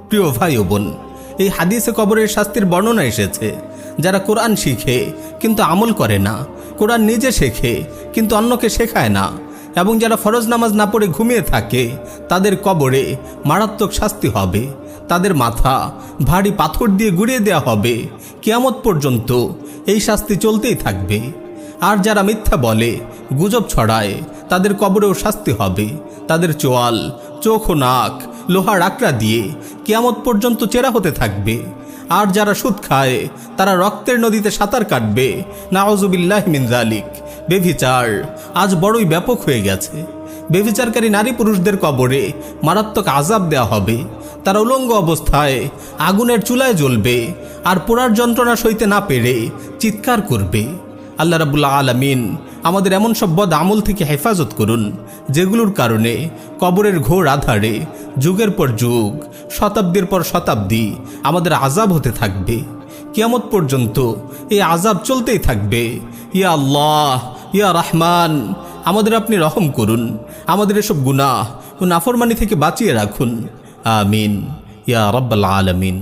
প্রিয় ভাই ও বোন, এই হাদিসে কবরের শাস্তির বর্ণনা এসেছে যারা কোরআন শিখে কিন্তু আমল করে না, কোরআন নিজে শেখে কিন্তু অন্যকে শেখায় না, এবং যারা ফরজ নামাজ না পড়ে ঘুমিয়ে থাকে তাদের কবরে মারাত্মক শাস্তি হবে। তাদের মাথা ভারী পাথর দিয়ে গুঁড়িয়ে দেওয়া হবে। কিয়ামত পর্যন্ত এই শাস্তি চলতেই থাকবে। আর যারা মিথ্যা বলে, গুজব ছড়ায়, তাদের কবরেও শাস্তি হবে। তাদের চোয়াল, চোখ ও নাক লোহার আকড়া দিয়ে কিয়ামত পর্যন্ত চেরা হতে থাকবে। আর যারা সুদ খায় তারা রক্তের নদীতে সাঁতার কাটবে। নাউজুবিল্লাহি মিন যালিক। বেভিচার আজ বড়ই ব্যাপক হয়ে গেছে। বেভিচারকারী নারী পুরুষদের কবরে মারাত্মক আযাব দেওয়া হবে। তারা উলঙ্গ অবস্থায় আগুনের চুলায় জ্বলবে আর পোড়ার যন্ত্রণা সইতে না পেরে চিৎকার করবে। আল্লাহ রাব্বুল আলামিন আমাদের এমন সব বদ আমল থেকে হেফাজত করুন যেগুলোর কারণে কবরের ঘোর আধারে যুগের পর যুগ, শতাব্দীর পর শতাব্দী আমাদের আযাব হতে থাকবে। কিয়ামত পর্যন্ত এই আযাব চলতেই থাকবে। ইয়া আল্লাহ, ইয়া রহমান, আমাদের আপনি রহম করুন। আমাদের এসব গুনাহ ও নাফরমানি থেকে বাঁচিয়ে রাখুন। আমিন ইয়া রাব্বাল আলামিন।